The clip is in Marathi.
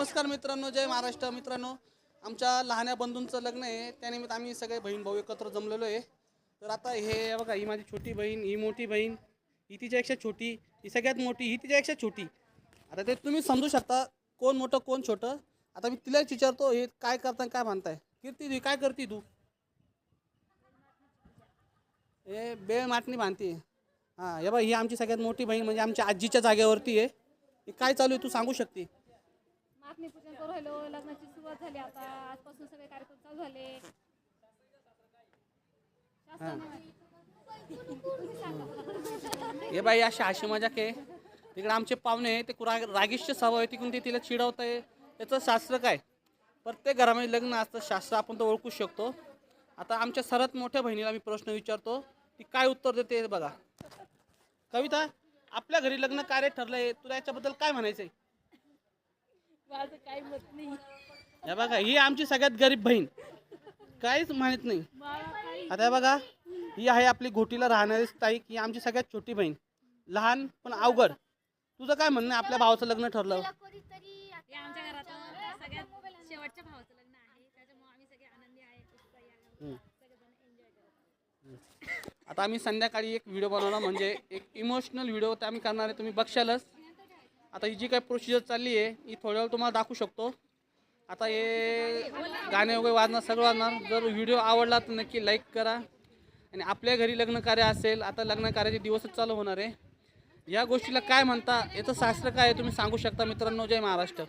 नमस्कार मित्रांनो, जय महाराष्ट्र. मित्रांनो, आमच्या लहान्या बंधूंचं लग्न आहे, त्यानिमित्त आम्ही सगळे बहीण भाऊ एकत्र जमलेलो आहे. तर आता हे बघा, ही माझी छोटी बहीण, ही मोठी बहीण, ही तिच्यापेक्षा छोटी, ही सगळ्यात मोठी, ही तिच्यापेक्षा छोटी. आता ते तुम्ही समजू शकता कोण मोठं कोण छोटं. आता मी तिलाच विचारतो, हे काय करता काय म्हणताय? कीर्ती, तू काय करते तू? हे बेळ माटणी बांधते. हां, हे बघ, ही आमची सगळ्यात मोठी बहीण, म्हणजे आमच्या आजीच्या जागेवरती आहे. हे काय चालू आहे तू सांगू शकते? मागणी पूजन करू राहिलो. लग्नाची सुरुवात झाली, आता आजपासून सगळे कार्यक्रम चालू झाले. हे बाई, अशी हाशी मजाक आहे. तिकडे आमचे पाहुणे ते रागिष्ट स्वभाव आहे, तिकडून ते तिला चिडवत आहे. त्याचं शास्त्र काय? प्रत्येक घरामध्ये लग्न असतं, शास्त्र आपण तर ओळखू शकतो. आता आमच्या सर्वात मोठ्या बहिणीला मी प्रश्न विचारतो, ती काय उत्तर देते हे बघा. कविता, आपल्या घरी लग्न कार्य ठरलंय, तुला याच्याबद्दल काय म्हणायचंय? माझं काही मत नाही. हे बघा, ही आमची सगळ्यात गरीब बहीण, काहीच माहित नाही. आता हे बघा, ही आहे आपली घोटीला राहणारी स्थायिक, ही आमची सगळ्यात छोटी बहीण, लहान पण अवघड. तुझं काय म्हणणं आहे? आपल्या भावाचं लग्न ठरलं. हे आमच्या घरात सगळ्यात शेवटच्या भावाचं लग्न आहे, त्याच्यामुळे आम्ही सगळे आनंदी आहे, उत्साही आहे, सगळेजण एन्जॉय करतो. आता आम्ही संध्याकाळी एक व्हिडिओ बनवणार, म्हणजे एक इमोशनल व्हिडिओ ते आम्ही करणार आहे, तुम्ही बघशालच. आता ही जी काही प्रोसिजर चालली आहे, ही थोड्या वेळ तुम्हाला दाखवू शकतो. आता हे गाणे वगैरे वाजणार, सगळं वाजणार. जर व्हिडिओ आवडला तर नक्की लाईक करा. आणि आपल्या घरी लग्न कार्य असेल, आता लग्न कार्याचे दिवसच चालू होणार आहे, या गोष्टीला काय म्हणता, याचं शास्त्र काय आहे तुम्ही सांगू शकता मित्रांनो. जय महाराष्ट्र.